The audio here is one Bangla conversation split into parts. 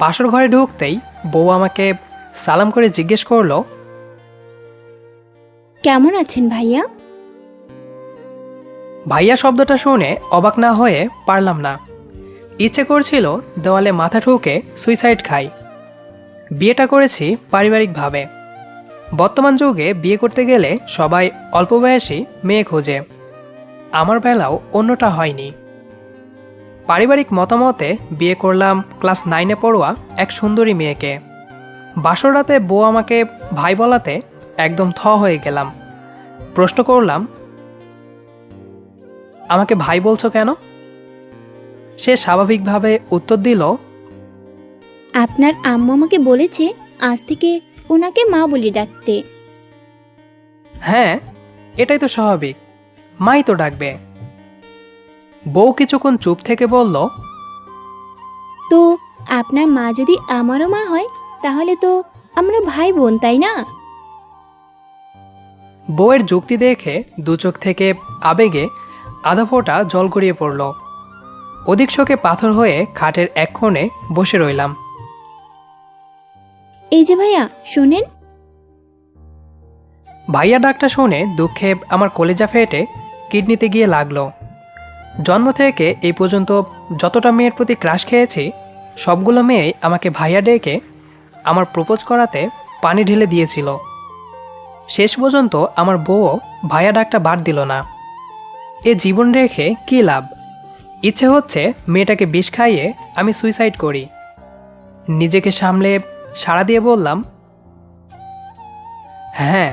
বাসর ঘরে ঢুকতেই বউ আমাকে সালাম করে জিজ্ঞেস করলো, কেমন আছেন ভাইয়া? ভাইয়া শব্দটা শুনে অবাক না হয়ে পারলাম না। ইচ্ছে করছিল দেওয়ালে মাথা ঠুকে সুইসাইড খাই। বিয়েটা করেছি পারিবারিকভাবে। বর্তমান যুগে বিয়ে করতে গেলে সবাই অল্প বয়সী মেয়ে খোঁজে। আমার বেলাও অন্যটা হয়নি। পারিবারিক মতামতে বিয়ে করলাম ক্লাস 9-এ পড়ুয়া এক সুন্দরী মেয়েকে। বাসর রাতে বউ আমাকে ভাই বলাতে একদম থ হয়ে গেলাম। প্রশ্ন করলাম, আমাকে ভাই বলছো কেন? সে স্বাভাবিকভাবে উত্তর দিল, আপনার আম্মু আমাকে বলেছে আজ থেকে ওনাকে মা বলে ডাকতে। হ্যাঁ, এটাই তো স্বাভাবিক, মাই তো ডাকবে। বউ কিছুক্ষণ চুপ থেকে বলল, তো আপনার মা যদি আমারও মা হয় তাহলে তো আমরা ভাই বোন, তাই না? বউয়ের যুক্তি দেখে দু চোখ থেকে আবেগে আধা ফোঁটা জল গড়িয়ে পড়ল। অধিক শোকে পাথর হয়ে খাটের এক কোণে বসে রইলাম। এই যে ভাইয়া শোনেন। ভাইয়া ডাকটা শুনে দুঃখে আমার কলেজা ফেটে কিডনিতে গিয়ে লাগলো। জন্ম থেকে এই পর্যন্ত যতটা মেয়ের প্রতি ক্রাশ খেয়েছি সবগুলো মেয়েই আমাকে ভাইয়া ডেকে আমার প্রপোজ করাতে পানি ঢেলে দিয়েছিল। শেষ পর্যন্ত আমার বউও ভাইয়া ডাকটা বাদ দিল না। এ জীবন রেখে কী লাভ? ইচ্ছে হচ্ছে মেয়েটাকে বিষ খাইয়ে আমি সুইসাইড করি। নিজেকে সামলে সাড়া দিয়ে বললাম, হ্যাঁ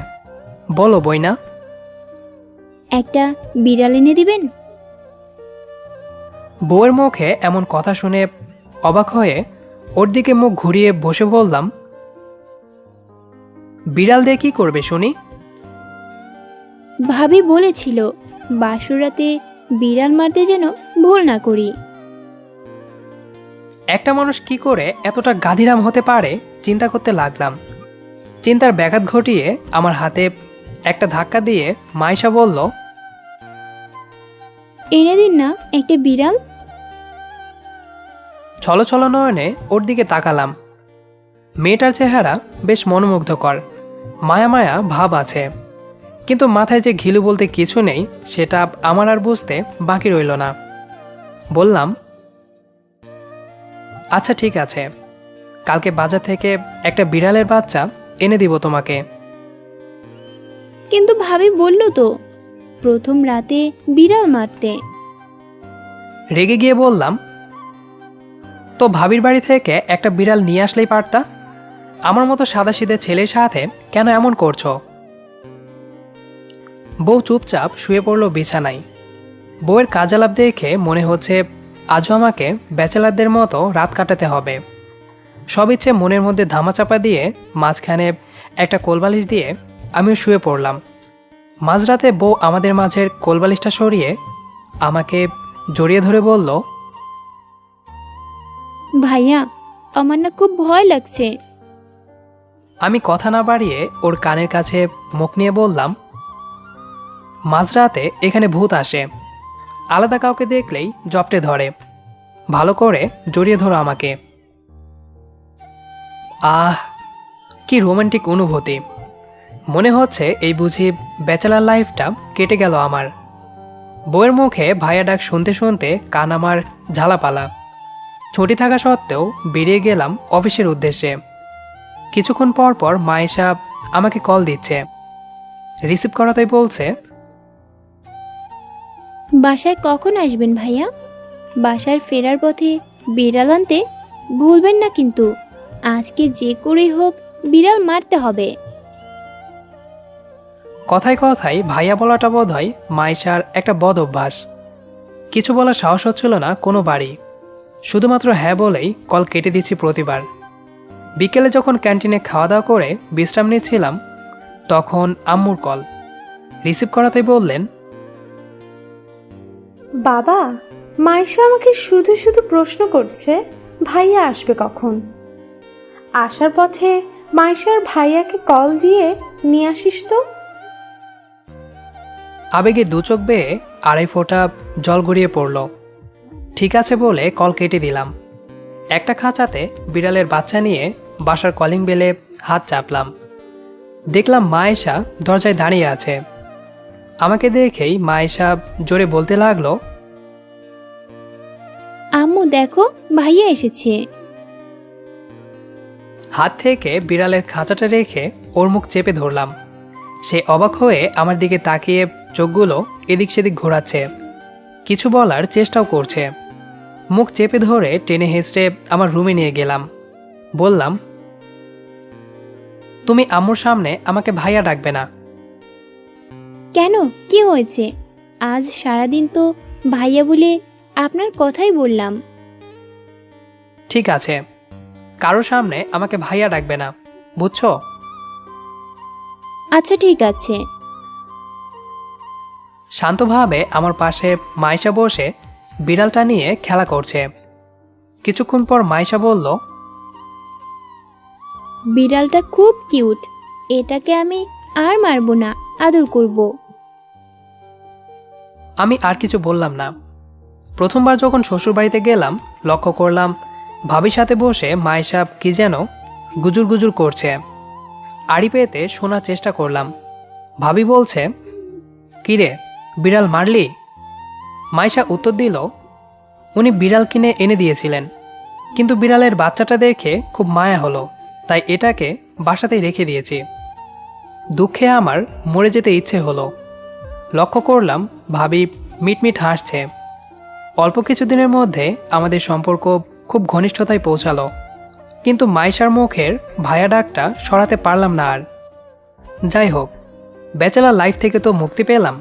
বলো বইনা। একটা বিড়াল এনে দিবেন? বউয়ের মুখে এমন কথা শুনে অবাক হয়ে ওর দিকে মুখ ঘুরিয়ে বসে বললাম, বিড়াল দিয়ে কি করবে শুনি? ভাবি বলেছিল বাসর রাতে বিড়াল মারতে যেন ভুল না করি। একটা মানুষ কি করে এতটা গাধিরাম হতে পারে চিন্তা করতে লাগলাম। চিন্তার ব্যাঘাত ঘটিয়ে আমার হাতে একটা ধাক্কা দিয়ে মাইশা বলল, এনে দিন না একটা বিড়াল। ছলো ছলো নয়নে ওর দিকে তাকালাম। মেয়েটার চেহারা বেশ মনোমুগ্ধকর, মায়া মায়া ভাব আছে, কিন্তু মাথায় যে ঘিলু বলতে কিছু নেই সেটা আমার আর বুঝতে বাকি রইল না। বললাম, আচ্ছা ঠিক আছে, কালকে বাজার থেকে একটা বিড়ালের বাচ্চা এনে দিব তোমাকে। কিন্তু ভাবি বলল তো প্রথম রাতে বিড়াল মারতে। রেগে গিয়ে বললাম, তো ভাবির বাড়ি থেকে একটা বিড়াল নিয়ে আসলেই পারতা। আমার মতো সাদাসিধে ছেলের সাথে কেন এমন করছো? বউ চুপচাপ শুয়ে পড়ল বিছানায়। বউয়ের কাজালাপ দেখে মনে হচ্ছে আজও আমাকে ব্যাচেলারদের মতো রাত কাটাতে হবে। সব ইচ্ছে মনের মধ্যে ধামাচাপা দিয়ে মাঝখানে একটা কোলবালিশ দিয়ে আমিও শুয়ে পড়লাম। মাঝরাতে বউ আমাদের মাঝের কোলবালিশটা সরিয়ে আমাকে জড়িয়ে ধরে বলল, ভাইয়া আমার না খুব ভয় লাগছে। আমি কথা না বাড়িয়ে ওর কানের কাছে মুখ নিয়ে বললাম, মাঝরাতে এখানে ভূত আসে, আলাদা কাউকে দেখলেই জপটে ধরে, ভালো করে জড়িয়ে ধরো আমাকে। আহ, কি রোমান্টিক অনুভূতি! মনে হচ্ছে এই বুঝি ব্যাচেলার লাইফটা কেটে গেল আমার। বউয়ের মুখে ভাইয়া ডাক শুনতে শুনতে কান আমার ঝালাপালা। ছুটি থাকা সত্ত্বেও বেরিয়ে গেলাম অফিসের উদ্দেশ্যে। কিছুক্ষণ পর পর মায়েশা আমাকে কল দিচ্ছে। রিসিভ করাতেই বলছে, বাসায় কখন আসবেন ভাইয়া? বাসায় ফেরার পথে বিড়াল আনতে ভুলবেন না কিন্তু। আজকে যে করেই হোক বিড়াল মারতে হবে। কথায় কথায় ভাইয়া বলাটা বোধ হয় মাইশার একটা বদ অভ্যাস। কিছু বলার সাহস হচ্ছিল না কোনো বাড়ি। শুধুমাত্র হ্যাঁ বলেই কল কেটে দিচ্ছি প্রতিবার। বিকেলে যখন ক্যান্টিনে খাওয়া দাওয়া করে বিশ্রাম নিচ্ছিলাম তখন আম্মুর কল। রিসিভ করাতেই বললেন, বাবা, মাইশা আমাকে শুধু শুধু প্রশ্ন করছে ভাইয়া আসবে কখন। আসার পথে মাইশার ভাইয়াকে কল দিয়ে নিয়ে আসিস তো। আবেগে দু চোখ বেয়ে আড়াই ফোঁটা জল গড়িয়ে পড়ল। ঠিক আছে বলে কল কেটে দিলাম। একটা খাঁচাতে বিড়ালের বাচ্চা নিয়ে বাসার কলিং বেলে হাত চাপলাম। দেখলাম মায়েশা দরজায় দাঁড়িয়ে আছে। আমাকে দেখেই মায়েশা জোরে বলতে লাগলো, আম্মু দেখো, ভাইয়া এসেছে। হাত থেকে বিড়ালের খাঁচাটা রেখে ওর মুখ চেপে ধরলাম। সে অবাক হয়ে আমার দিকে তাকিয়ে চোখগুলো এদিক সেদিক ঘোরাচ্ছে, কিছু বলার চেষ্টাও করছে। মুখ চেপে ধরে টেনে হেঁচড়ে আমার রুমে নিয়ে গেলাম। বললাম, তুমি আম্মুর সামনে আমাকে ভাইয়া ডাকবে না। কেন, কি হয়েছে? আজ সারাদিন তো ভাইয়া বলে আপনার কথাই বললাম। ঠিক আছে, কারোর সামনে আমাকে ভাইয়া ডাকবে না, বুঝছো? আচ্ছা ঠিক আছে। শান্তভাবে আমার পাশে মাইশা বসে বিড়ালটা নিয়ে খেলা করছে। কিছুক্ষণ পর মাইশা বলল, বিড়ালটা খুব কিউট, এটাকে আমি আর মারবো না, আদর করব। আমি আর কিছু বললাম না। প্রথমবার যখন শ্বশুরবাড়িতে গেলাম, লক্ষ্য করলাম ভাবির সাথে বসে মায়েশা কি যেন গুজুর গুজুর করছে। আড়ি পেতে শোনার চেষ্টা করলাম। ভাবি বলছে, কিরে, বিড়াল মারলি? মায়েশা উত্তর দিল, উনি বিড়াল কিনে এনে দিয়েছিলেন, কিন্তু বিড়ালের বাচ্চাটা দেখে খুব মায়া হলো, তাই এটাকে বাসাতেই রেখে দিয়েছি। দুঃখে আমার মরে যেতে ইচ্ছে হলো। লক্ষ্য করলাম ভাবি মিটমিট হাসছে। অল্প কিছুদিনের মধ্যে আমাদের সম্পর্ক খুব ঘনিষ্ঠতায় পৌঁছালো, কিন্তু মাইশার মুখের ভায়া ডাকটা সরাতে পারলাম না আর। যাই হোক, ব্যাচেলার লাইফ থেকে তো মুক্তি পেলাম।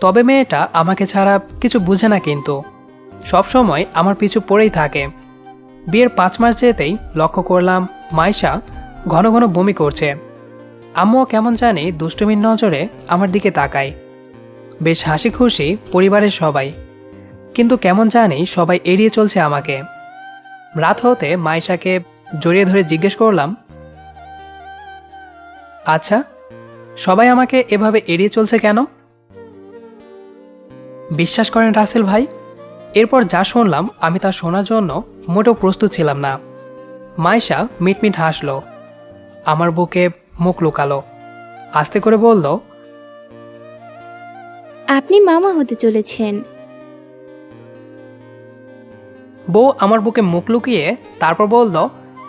তবে মেয়েটা আমাকে ছাড়া কিছু বুঝে না, কিন্তু সবসময় আমার পিছু পড়েই থাকে। বিয়ের 5 মাস যেতেই লক্ষ্য করলাম মাইশা ঘন ঘন বমি করছে। আম্মুও কেমন জানি দুষ্টুমির নজরে আমার দিকে তাকায়। বেশ হাসি খুশি পরিবারের সবাই, কিন্তু কেমন জানি সবাই এড়িয়ে চলছে আমাকে। রাত হতে মাইশাকে জড়িয়ে ধরে জিজ্ঞেস করলাম, আচ্ছা, সবাই আমাকে এভাবে এড়িয়ে চলছে কেন? বিশ্বাস করেন রাসেল ভাই, এরপর যা শুনলাম আমি তা শোনার জন্য মোটেও প্রস্তুত ছিলাম না। মাইশা মিটমিট হাসলো, আমার বুকে মুখ লুকালো, আস্তে করে বলল, আপনি মামা হতে চলেছেন। বউ আমার বুকে মুখ লুকিয়ে তারপর বলল,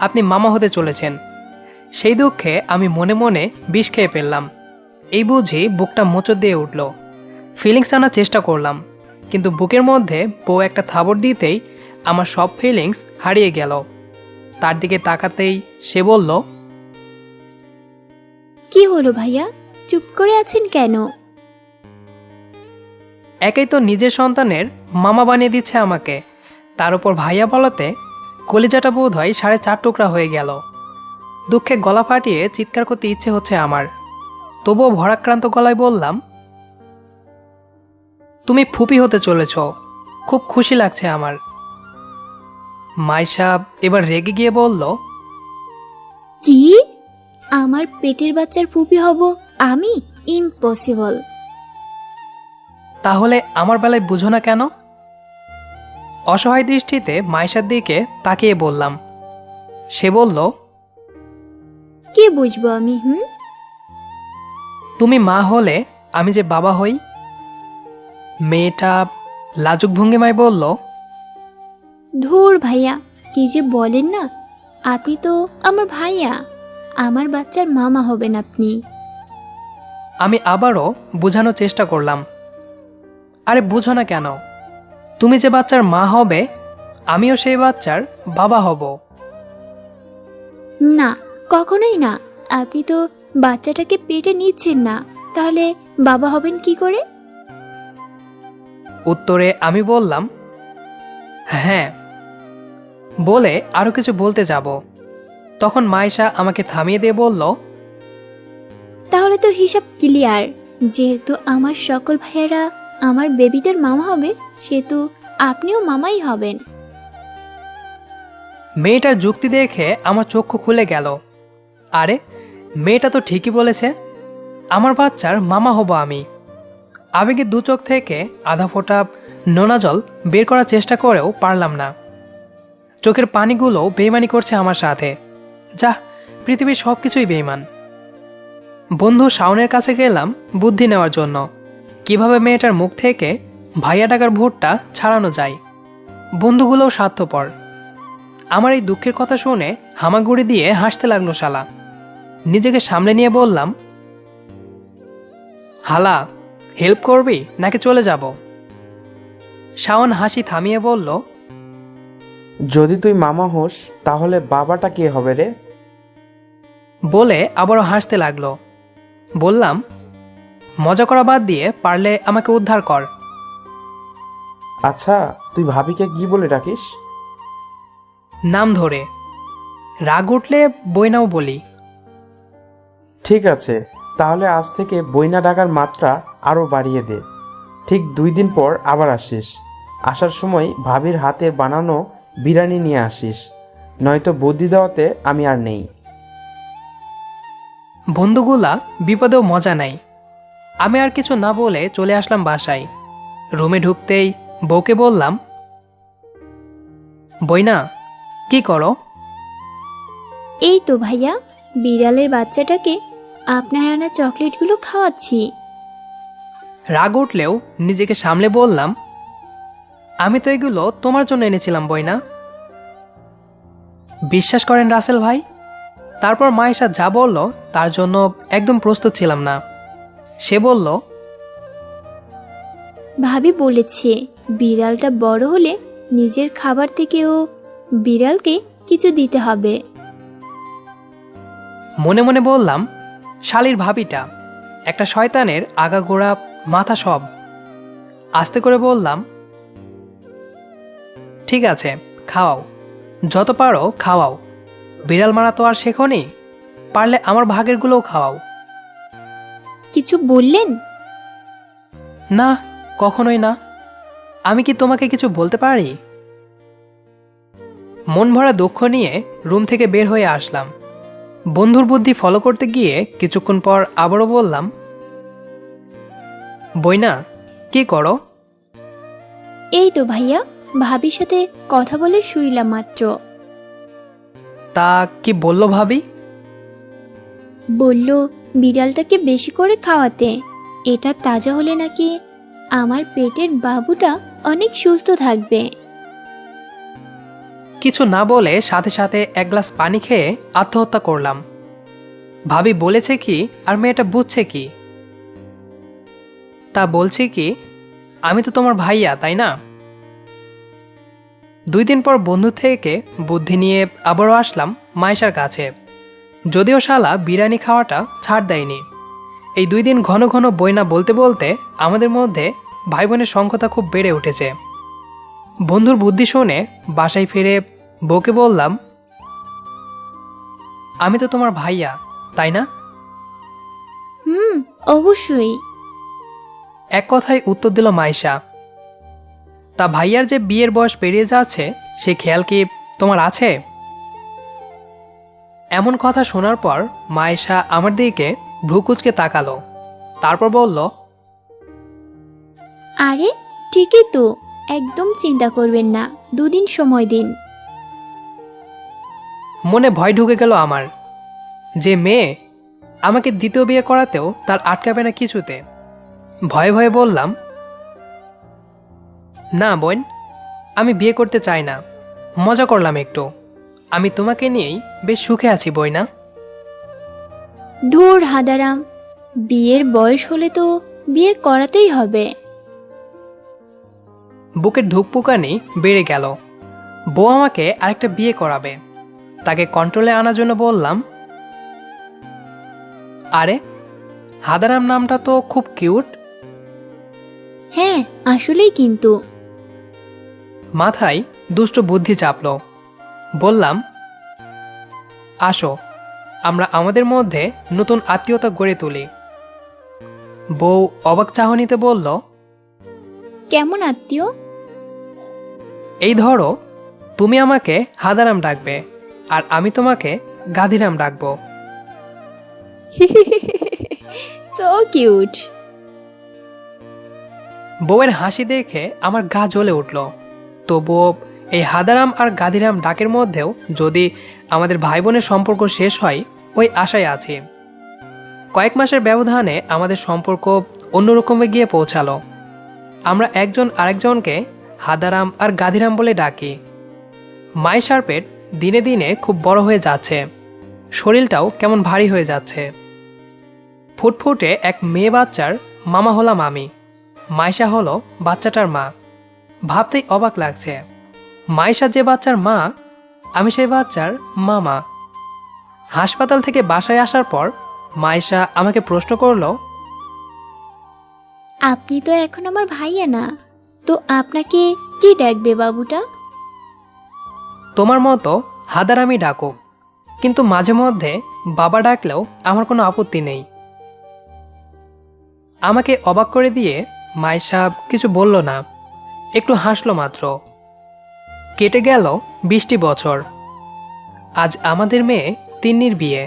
আপনি মামা হতে চলেছেন। সেই দুঃখে আমি মনে মনে বিষ খেয়ে ফেললাম। এই বুঝি বুকটা মোচড় দিয়ে উঠল। ফিলিংস আনার চেষ্টা করলাম, কিন্তু বুকের মধ্যে বউ একটা থাবড় দিতেই আমার সব ফিলিংস হারিয়ে গেল। তার দিকে তাকাতেই সে বলল, কি হলো ভাইয়া, চুপ করে আছেন কেন? একেই তো নিজের সন্তানের মামা বানিয়ে দিচ্ছে আমাকে, তার উপর ভাইয়া বলাতে কলিজাটা বোধ হয় 4.5 টুকরা হয়ে গেল। দুঃখে গলা ফাটিয়ে চিৎকার করতে ইচ্ছে হচ্ছে আমার। তবুও ভরাক্রান্ত গলায় বললাম, তুমি ফুপি হতে চলেছ, খুব খুশি লাগছে আমার। মাইশা এবার রেগে গিয়ে বলল, কি? আমার পেটের বাচ্চার ফুপি হব আমি? ইম্পসিবল। তাহলে আমার বেলায় বুঝো না কেন? অসহায় দৃষ্টিতে মাইশার দিকে তাকিয়ে বললাম। সে বলল, কি বুঝবো আমি? তুমি মা হলে আমি যে বাবা হই। মেয়েটা লাজুক ভঙ্গিমায় বলল, ধুর ভাইয়া, কি যে বলেন না, আপনি তো আমার ভাইয়া, আমার বাচ্চার মামা হবেন আপনি। আমি আবারও বোঝানোর চেষ্টা করলাম, আরে বুঝো না কেন? তুমি যে বাচ্চার মা হবে, আমিও সেই বাচ্চার বাবা হব। না, কখনোই না। আপনি তো বাচ্চাটাকে পেটে নিচ্ছেন না, তাহলে বাবা হবেন কি করে? উত্তরে আমি বললাম, হ্যাঁ। বলে আরো কিছু বলতে যাব, তখন মাইশা আমাকে থামিয়ে দিয়ে বলল, তাহলে তো হিসাব ক্লিয়ার। যেহেতু আমার সকল ভাইয়েরা আমার বেবিটার মামা হবে, সেহেতু আপনিও মামাই হবেন। মেয়েটার যুক্তি দেখে আমার চক্ষু খুলে গেল। আরে, মেয়েটা তো ঠিকই বলেছে, আমার বাচ্চার মামা হব আমি। আবেগে দু চোখ থেকে আধা ফোঁটা নোনা জল বের করার চেষ্টা করেও পারলাম না। চোখের পানিগুলো বেইমানি করছে আমার সাথে। যা, পৃথিবীর সব কিছুই বেইমান। বন্ধু শাওনের কাছে গেলাম বুদ্ধি নেওয়ার জন্য, কিভাবে মেয়েটার মুখ থেকে ভাইয়া টাকার ভোটটা ছাড়ানো যায়। বন্ধুগুলোও স্বার্থপর। আমার এই দুঃখের কথা শুনে হামাগুড়ি দিয়ে হাসতে লাগলো শালা। নিজেকে সামলে নিয়ে বললাম, হালা, হেল্প করবি নাকি চলে যাব? শাওন হাসি থামিয়ে বলল, যদি তুই মামা হোস তাহলে বাবাটা কে হবে রে? বলে আবারও হাসতে লাগলো। বললাম, মজা করা বাদ দিয়ে পারলে আমাকে উদ্ধার কর। আচ্ছা, তুই ভাবিকে কি বলে ডাকিস? নাম ধরে। রাগ উঠলে বইনাও বলি। ঠিক আছে, তাহলে আজ থেকে বইনা ডাকার মাত্রা আরও বাড়িয়ে দে। ঠিক 2 দিন পর আবার আসিস। আসার সময় ভাবির হাতের বানানো বিরিয়ানি নিয়ে আসিস, নয়তো বুদ্ধি দেওয়াতে আমি আর নেই। বন্ধুগুলা বিপদেও মজা নাই। আমি আর কিছু না বলে চলে আসলাম বাসায়। রুমে ঢুকতেই বউকে বললাম, বইনা, কি করো? এই তো ভাইয়া, বিড়ালের বাচ্চাটাকে আপনার আনা চকলেটগুলো খাওয়াচ্ছি। রাগ উঠলেও নিজেকে সামলে বললাম, আমি তো এগুলো তোমার জন্য এনেছিলাম বইনা। বিশ্বাস করেন রাসেল ভাই, তারপর মায়েশা যা বলল তার জন্য একদম প্রস্তুত ছিলাম না। সে বলল, ভাবি বলেছে বিড়ালটা বড় হলে নিজের খাবার থেকেও বিড়ালকে কিছু দিতে হবে। মনে মনে বললাম, শালির ভাবিটা একটা শয়তানের আগাগোড়া মাথা সব। আস্তে করে বললাম, ঠিক আছে, খাওয়াও, যত পারো খাওয়াও। বিড়াল মারা তো আর শেখনি, পারলে আমার ভাগেরগুলোও খাওয়াও। কিছু বললেন? না, কখনোই না। আমি কি তোমাকে কিছু বলতে পারি? মন ভরা দুঃখ নিয়ে রুম থেকে বের হয়ে আসলাম। বন্ধুর বুদ্ধি ফলো করতে গিয়ে কিছুক্ষণ পর আবারও বললাম, বইনা, কি করো? এই তো ভাইয়া, ভাবির সাথে কথা বলে শুইলাম মাত্র। তা কি বললো ভাবি? বলল বিড়ালটাকে বেশি করে খাওয়াতে, এটা তাজা হলে নাকি আমার পেটের বাবুটা অনেক সুস্থ থাকবে। কিছু না বলে সাথে সাথে এক গ্লাস পানি খেয়ে আত্মহত্যা করলাম। ভাবি বলেছে কি আর মেয়েটা বুঝছে কি? তা বলছি কি, আমি তো তোমার ভাইয়া, তাই না? 2 দিন পর বন্ধু থেকে বুদ্ধি নিয়ে আবারও আসলাম মায়েশার কাছে। যদিও শালা বিরিয়ানি খাওয়াটা ছাড় দেয়নি। এই 2 দিন ঘন ঘন বইনা বলতে বলতে আমাদের মধ্যে ভাই বোনের সংখ্যা খুব বেড়ে উঠেছে। বন্ধুর বুদ্ধি শুনে বাসায় ফিরে বউকে বললাম, আমি তো তোমার ভাইয়া, তাই না? অবশ্যই। এক কথায় উত্তর দিল মাইশা। তা ভাইয়ার যে বিয়ের বয়স পেরিয়ে যাচ্ছে সে খেয়াল কি তোমার আছে? এমন কথা শোনার পর মাইশা আমার দিকে ভ্রুকুচকে তাকালো। তারপর বলল, আরে ঠিকই তো, একদম চিন্তা করবেন না, 2 দিন সময় দিন। মনে ভয় ঢুকে গেল আমার। যে মেয়ে আমাকে দ্বিতীয় বিয়ে করাতেও তার আটকাবে না কিছুতে। ভয়ে ভয়ে বললাম, না বোন, আমি বিয়ে করতে চাই না, মজা করলাম একটু। আমি তোমাকে নিয়েই বেশ সুখে আছি বইনা। ধুর হাদারাম, বিয়ের বয়স হলে তো বিয়ে করাতেই হবে। বুকের ধুকপুকানি বেড়ে গেল। বউ আমাকে আরেকটা বিয়ে করাবে, তাকে কন্ট্রোলে আনার জন্য বললাম, আরে হাদারাম নামটা তো খুব কিউট। হ্যাঁ আসলেই কিন্তু। মাথায় দুষ্ট বুদ্ধি চাপল। বললাম, আসো, আমরা আমাদের মধ্যে নতুন আত্মীয়তা গড়ে তুলি। বউ অবাক চাহনিতে বলল, কেমন আত্মীয়? এই ধরো, তুমি আমাকে হাদারাম ডাকবে আর আমি তোমাকে গাধিরাম ডাকবো। So cute. বউয়ের হাসি দেখে আমার গা জ্বলে উঠল। তবুও এই হাদারাম আর গাদিরাম ডাকের মধ্যেও যদি আমাদের ভাই বোনের সম্পর্ক শেষ হয় ওই আশায় আছি। কয়েক মাসের ব্যবধানে আমাদের সম্পর্ক অন্যরকমে গিয়ে পৌঁছালো। আমরা একজন আরেকজনকে হাদারাম আর গাদিরাম বলে ডাকি। মাই শার্পেট দিনে দিনে খুব বড় হয়ে যাচ্ছে, শরীরটাও কেমন ভারী হয়ে যাচ্ছে। ফুটফুটে এক মেয়ে বাচ্চার মামা হলাম আমি, মাইশা হলো বাচ্চাটার মা। ভাবতেই অবাক লাগছে, মাইশা যে বাচ্চার মা, আমি সেই বাচ্চার মামা। হাসপাতাল থেকে বাসায় আসার পর মাইশা আমাকে প্রশ্ন করলো, আপনি তো এখন আমার ভাইয়া না, তো আপনাকে কি ডাকবে বাবুটা? তোমার মতো হাদারামি ডাকুক, কিন্তু মাঝে মধ্যে বাবা ডাকলেও আমার কোনো আপত্তি নেই। আমাকে অবাক করে দিয়ে মাইশা কিছু বলল না, একটু হাসলো মাত্র। কেটে গেল 20টি বছর। আজ আমাদের মেয়ে তিন্নির বিয়ে।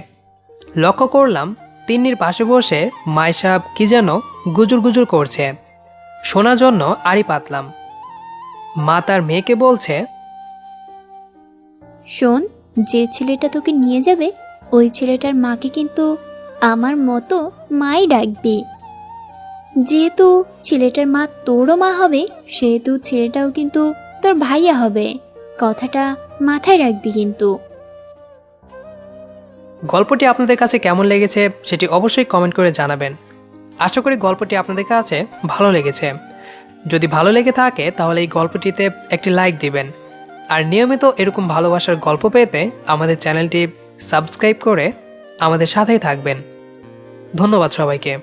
লক্ষ্য করলাম তিন্নির পাশে বসে মাইশা কি যেন গুজুর গুজুর করছে, শোনার জন্য আড়ি পাতলাম। মা তার মেয়েকে বলছে, শোন, যে ছেলেটা তোকে নিয়ে যাবে ওই ছেলেটার মাকে কিন্তু আমার মতো মাই ডাকবি। যেহেতু ছেলেটার মা তোরও মা হবে, সেহেতু ছেলেটাও কিন্তু তোর ভাইয়া হবে। কথাটা মাথায় রাখবি কিন্তু। গল্পটি আপনাদের কাছে কেমন লেগেছে সেটি অবশ্যই কমেন্ট করে জানাবেন। আশা করি গল্পটি আপনাদের কাছে ভালো লেগেছে। যদি ভালো লেগে থাকে তাহলে এই গল্পটিতে একটি লাইক দিবেন। আর নিয়মিত এরকম ভালোবাসার গল্প পেতে আমাদের চ্যানেলটি সাবস্ক্রাইব করে আমাদের সাথেই থাকবেন। ধন্যবাদ সবাইকে।